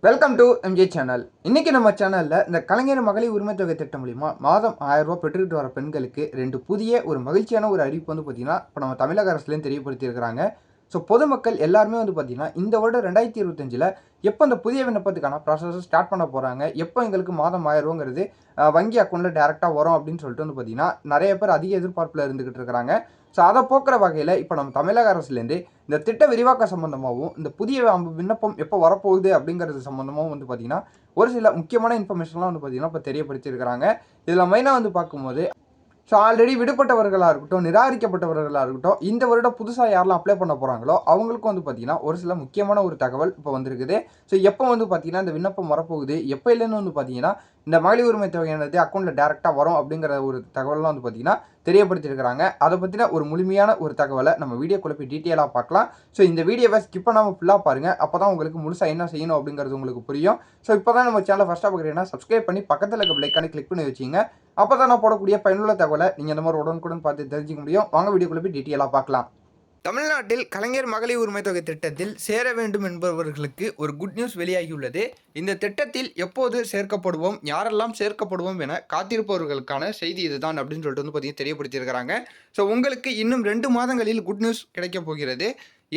Welcome to MJ channel. இன்றைக்கி நம்ம சேனலில் இந்த கலைஞர் மகளிர் உரிமை தொகை திட்டம் மூலிமா மாதம் 1000 ரூபா பெற்றுக்கிட்டு வர பெண்களுக்கு 2 புதிய ஒரு மகிழ்ச்சியான ஒரு அறிவிப்பு வந்து பார்த்திங்கன்னா இப்போ நம்ம தமிழக அரசுலேயும் தெரியப்படுத்தியிருக்கிறாங்க. ஸோ பொதுமக்கள் எல்லாருமே வந்து பார்த்திங்கன்னா இந்த வருடம் 2025 எப்போ இந்த புதிய விண்ணப்பத்துக்கான ப்ராசஸை ஸ்டார்ட் பண்ண போகிறாங்க, எப்போ எங்களுக்கு மாதம் 1000 ரூபாங்கிறது வங்கி அக்கௌண்ட்டில் டேரெக்டாக வரும் அப்படின்னு சொல்லிட்டு வந்து பார்த்திங்கன்னா நிறைய பேர் அதிக எதிர்பார்ப்பில் இருந்துக்கிட்டு இருக்கிறாங்க. ஸோ அதை போக்குற வகையில் இப்போ நம்ம தமிழக அரசுலேருந்து இந்த திட்ட விரிவாக்க சம்பந்தமாகவும் இந்த புதிய விண்ணப்பம் எப்போ வரப்போகுது அப்படிங்கிறது சம்பந்தமாகவும் வந்து பார்த்திங்கன்னா ஒரு சில முக்கியமான இன்ஃபர்மேஷன்லாம் வந்து பார்த்திங்கன்னா இப்போ தெரியப்படுத்தியிருக்கிறாங்க. இதில் மெயினாக வந்து பார்க்கும்போது ஸோ ஆல்ரெடி விடுபட்டவர்களாக இருக்கட்டும், நிராகரிக்கப்பட்டவர்களாக இருக்கட்டும், இந்த வருடம் புதுசாக யாரெல்லாம் அப்ளை பண்ண போகிறாங்களோ அவங்களுக்கும் வந்து பார்த்திங்கன்னா ஒரு சில முக்கியமான ஒரு தகவல் இப்போ வந்திருக்குது. ஸோ எப்போ வந்து பார்த்திங்கன்னா இந்த விண்ணப்பம் வரப்போகுது, எப்போ இல்லைன்னு வந்து பார்த்திங்கன்னா இந்த மகளிர் உரிமை தொகையானது அக்கௌண்ட்டில் டேரெக்டாக வரும் அப்படிங்கிற ஒரு தகவலாம் வந்து பார்த்திங்கன்னா தெரியப்படுத்தியிருக்கிறாங்க. அதை பற்றின ஒரு முழுமையான ஒரு தகவலை நம்ம வீடியோக்குள்ளே போய் டீட்டெயிலாக பார்க்கலாம். ஸோ இந்த வீடியோவை ஸ்கிப் பண்ணாமல் ஃபுல்லாக பாருங்கள். அப்போ தான் உங்களுக்கு முழுசாக என்ன செய்யணும் அப்படிங்கிறது உங்களுக்கு புரியும். ஸோ இப்போ தான் நம்ம சேனலை ஃபஸ்ட்டாக பார்க்குறீங்கன்னா சப்ஸ்கிரைப் பண்ணி பக்கத்தில் இருக்க பெல்லைக்கான கிளிக் பண்ணி வச்சிங்க. அப்போ தான் நான் போடக்கூடிய பயனுள்ள தகவலை நீங்கள் இந்த மாதிரி உடனுக்குடன் பார்த்து தெரிஞ்சுக்க முடியும். வாங்க வீடியோக்குள்ளே போய் டீட்டெயிலாக பார்க்கலாம். தமிழ்நாட்டில் கலைஞர் மகளிர் உரிமை தொகை திட்டத்தில் சேர வேண்டும் என்பவர்களுக்கு ஒரு குட் நியூஸ் வெளியாகியுள்ளது. இந்த திட்டத்தில் எப்போது சேர்க்கப்படுவோம், யாரெல்லாம் சேர்க்கப்படுவோம் என காத்திருப்பவர்களுக்கான செய்தி இதுதான் அப்படின்னு சொல்லிட்டு வந்து பார்த்தீங்கன்னா தெரியப்படுத்தியிருக்கிறாங்க. ஸோ உங்களுக்கு இன்னும் 2 மாதங்களில் குட் நியூஸ் கிடைக்கப் போகிறது.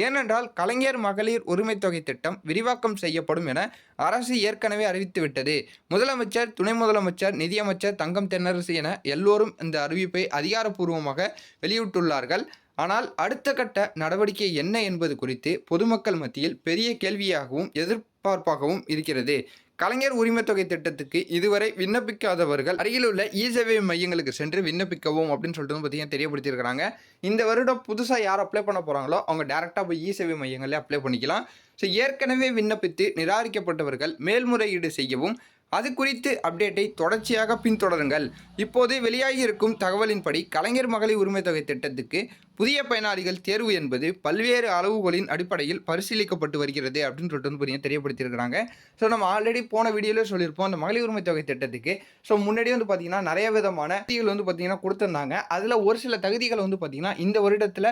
ஏனென்றால் கலைஞர் மகளிர் உரிமை தொகை திட்டம் விரிவாக்கம் செய்யப்படும் என அரசு ஏற்கனவே அறிவித்துவிட்டது. முதலமைச்சர், துணை முதலமைச்சர், நிதியமைச்சர் தங்கம் தென்னரசு என எல்லோரும் இந்த அறிவிப்பை அதிகாரப்பூர்வமாக வெளியிட்டுள்ளார்கள். ஆனால் அடுத்த கட்ட நடவடிக்கை என்ன என்பது குறித்து பொதுமக்கள் மத்தியில் பெரிய கேள்வியாகவும் எதிர்பார்ப்பாகவும் இருக்கிறது. கலைஞர் உரிமை தொகை திட்டத்துக்கு இதுவரை விண்ணப்பிக்காதவர்கள் அருகிலுள்ள இ-சேவை மையங்களுக்கு சென்று விண்ணப்பிக்கவும் அப்படின்னு சொல்லிட்டு பார்த்தீங்கன்னா தெரியப்படுத்தியிருக்கிறாங்க. இந்த வருடம் புதுசாக யார் அப்ளை பண்ண போகிறாங்களோ அவங்க டேரெக்டாக போய் இ-சேவை மையங்களே அப்ளை பண்ணிக்கலாம். ஸோ ஏற்கனவே விண்ணப்பித்து நிராகரிக்கப்பட்டவர்கள் மேல்முறையீடு செய்யவும் அது குறித்து அப்டேட்டை தொடர்ச்சியாக பின்தொடருங்கள். இப்போது வெளியாகி இருக்கும் தகவலின்படி கலைஞர் மகளிர் உரிமை தொகை திட்டத்துக்கு புதிய பயனாளிகள் தேர்வு என்பது பல்வேறு அளவுகளின் அடிப்படையில் பரிசீலிக்கப்பட்டு வருகிறது அப்படின்னு சொல்லிட்டு வந்து தெரியப்படுத்தியிருக்கிறாங்க. ஸோ நம்ம ஆல்ரெடி போன வீடியோவில் சொல்லியிருப்போம் அந்த மகளிர் உரிமை தொகை திட்டத்துக்கு. ஸோ முன்னாடி வந்து பார்த்திங்கன்னா நிறைய விதமான தகுதிகள் வந்து பார்த்திங்கன்னா கொடுத்துருந்தாங்க. அதில் ஒரு சில தகுதிகள் வந்து பார்த்திங்கன்னா இந்த வருடத்தில்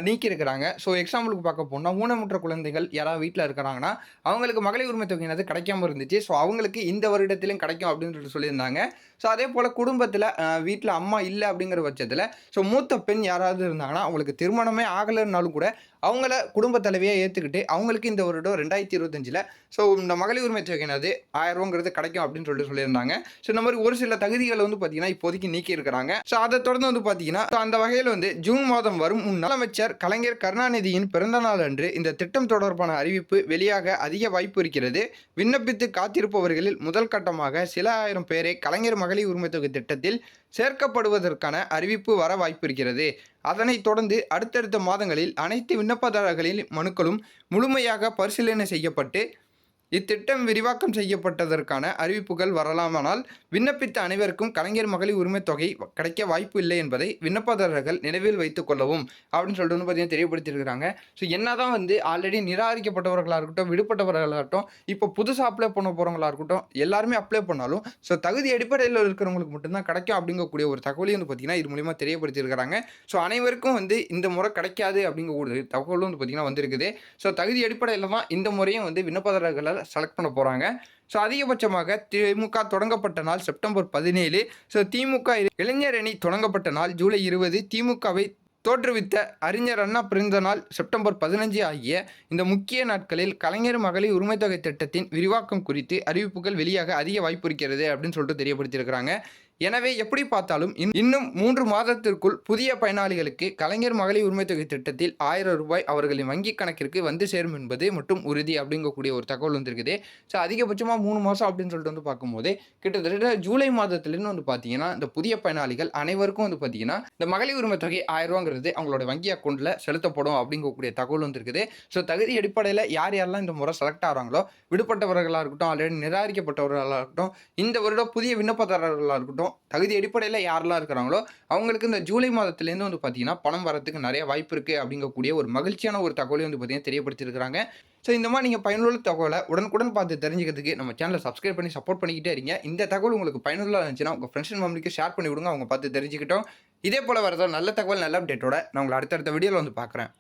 நீக்கியிருக்கிறாங்க. ஸோ எக்ஸாம்பிளுக்கு பார்க்க போனால் ஊனமுற்ற குழந்தைகள் யாராவது வீட்டில் இருக்கிறாங்கன்னா அவங்களுக்கு மகளிர் உரிமை தொகையினது கிடைக்காம இருந்துச்சு. ஸோ அவங்களுக்கு இந்த வருடத்திலும் கிடைக்கும் அப்படின்னு சொல்லிட்டு சொல்லியிருந்தாங்க. ஸோ அதே போல் குடும்பத்தில் வீட்டில் அம்மா இல்லை அப்படிங்கிற பட்சத்தில் ஸோ மூத்த பெண் யாராவது இருந்தாங்கன்னா அவங்களுக்கு திருமணமே ஆகலைன்னாலும் கூட அவங்கள குடும்ப தலைவியாக ஏற்றுக்கிட்டு அவங்களுக்கு இந்த வருடம் 2025 ஸோ இந்த மகளிர் உரிமை தொகையினது 1000 ரூபாங்கிறது கிடைக்கும் அப்படின்னு சொல்லிட்டு சொல்லியிருந்தாங்க. ஸோ இந்த மாதிரி ஒரு சில தகுதிகளை வந்து பார்த்தீங்கன்னா இப்போதைக்கு நீக்கி இருக்கிறாங்க. ஸோ அதை தொடர்ந்து வந்து பார்த்தீங்கன்னா அந்த வகையில் வந்து ஜூன் மாதம் வரும் முதலமைச்சர் கலைஞர் கருணாநிதியின் பிறந்த நாள் அன்று இந்த திட்டம் தொடர்பான அறிவிப்பு வெளியாக அதிக வாய்ப்பு இருக்கிறது. விண்ணப்பித்து காத்திருப்பவர்களில் முதல் கட்டமாக சில ஆயிரம் பேரை கலைஞர் மகளிர் உரிமை தொகை திட்டத்தில் சேர்க்கப்படுவதற்கான அறிவிப்பு வர வாய்ப்பு இருக்கிறது. அதனைத் தொடர்ந்து அடுத்தடுத்த மாதங்களில் அனைத்து விண்ணப்பதாரர்களின் மனுக்களும் முழுமையாக பரிசீலனை செய்யப்பட்டு இத்திட்டம் விரிவாக்கம் செய்யப்பட்டதற்கான அறிவிப்புகள் வரலாமானால் விண்ணப்பித்த அனைவருக்கும் கலைஞர் மகளிர் உரிமை தொகை கிடைக்க வாய்ப்பு இல்லை என்பதை விண்ணப்பதாரர்கள் நினைவில் வைத்துக் கொள்ளவும் அப்படின்னு சொல்லிட்டு வந்து பார்த்தீங்கன்னா தெரியப்படுத்தியிருக்கிறாங்க. ஸோ என்னதான் வந்து ஆல்ரெடி நிராகரிக்கப்பட்டவர்களாக இருக்கட்டும், விடுபட்டவர்களாக இருக்கட்டும், இப்போ புதுசாக அப்ளை பண்ண போகிறவங்களாக இருக்கட்டும், எல்லாருமே அப்ளை பண்ணாலும் ஸோ தகுதி அடிப்படையில் இருக்கிறவங்களுக்கு மட்டும்தான் கிடைக்கும் அப்படிங்கக்கூடிய ஒரு தகவலையும் வந்து பார்த்தீங்கன்னா இது மூலிமா தெரியப்படுத்தியிருக்கிறாங்க. ஸோ அனைவருக்கும் வந்து இந்த முறை கிடைக்காது அப்படிங்கக்கூடிய தகவலும் வந்து பார்த்தீங்கன்னா வந்திருக்குது. ஸோ தகுதி அடிப்படையில் தான் இந்த முறையும் வந்து விண்ணப்பதாரர்கள் செலக்ட் பண்ண போகிறாங்க. ஸோ அதிகபட்சமாக திமுக தொடங்கப்பட்ட நாள் செப்டம்பர் 17. ஸோ திமுக இளைஞர் அணி தொடங்கப்பட்ட நாள் ஜூலை 20. திமுகவை தோற்றுவித்த அறிஞர் அண்ணா பிறந்த நாள் செப்டம்பர் 15 ஆகிய இந்த முக்கிய நாட்களில் கலைஞர் மகளிர் உரிமை தொகை திட்டத்தின் விரிவாக்கம் குறித்து அறிவிப்புகள் வெளியாக அதிக வாய்ப்பு இருக்கிறது அப்படின்னு சொல்லிட்டு தெரியப்படுத்தியிருக்கிறாங்க. எனவே எப்படி பார்த்தாலும் இன்னும் 3 மாதத்திற்குள் புதிய பயனாளிகளுக்கு கலைஞர் மகளிர் உரிமை தொகை திட்டத்தில் 1000 ரூபாய் அவர்களின் வங்கி கணக்கிற்கு வந்து சேரும் என்பது மட்டும் உறுதி அப்படிங்கக்கூடிய ஒரு தகவல் வந்திருக்குது. ஸோ அதிகபட்சமாக 3 மாதம் அப்படின்னு சொல்லிட்டு வந்து பார்க்கும்போது கிட்டத்தட்ட ஜூலை மாதத்துலேருந்து வந்து பார்த்தீங்கன்னா இந்த புதிய பயனாளிகள் அனைவருக்கும் வந்து பார்த்தீங்கன்னா இந்த மகளிர் உரிமை தொகை 1000 ரூபாங்கிறது அவங்களோட வங்கி அக்கௌண்ட்டில் செலுத்தப்படும் அப்படிங்கக்கூடிய தகவல் வந்திருக்குது. ஸோ தகுதி அடிப்படையில் யாரெல்லாம் இந்த முறை செலக்ட் ஆகிறாங்களோ, விடுபட்டவர்களாக இருக்கட்டும், ஆல்ரெடி நிராகரிக்கப்பட்டவர்களாக இருக்கட்டும், இந்த வருடம் புதிய விண்ணப்பதாரர்களாக இருக்கட்டும், தகுதி அடிப்படையில் யாரெல்லாம் இருக்கிறாங்களோ அவங்களுக்கு இந்த ஜூலை மாதத்துலேருந்து வந்து பார்த்தீங்கன்னா பணம் வரத்துக்கு நிறைய வாய்ப்பு இருக்குது அப்படிங்கக்கூடிய ஒரு மகிழ்ச்சியான ஒரு தகவலையும் வந்து பார்த்தீங்கன்னா தெரியப்படுத்தியிருக்கிறாங்க. ஸோ இந்த மாதிரி நீங்கள் பயனுள்ள தகவலை உடனுக்குடன் பார்த்து தெரிஞ்சுக்கிறதுக்கு நம்ம சேனலை சப்ஸ்கிரைப் பண்ணி சப்போர்ட் பண்ணிக்கிட்டே இருங்க. இந்த தகவல் உங்களுக்கு பயனுள்ளதாக இருந்துச்சுன்னா உங்கள் ஃப்ரெண்ட்ஸ் அண்ட் ஃபேமிலிக்கு ஷேர் பண்ணி விடுங்க, அவங்க பார்த்து தெரிஞ்சுக்கிட்டோம். இதே போல் வரதோ நல்ல தகவல் நல்ல அப்டேட்டோட நான் உங்களை அடுத்தடுத்த வீடியோவில் வந்து பார்க்குறேன்.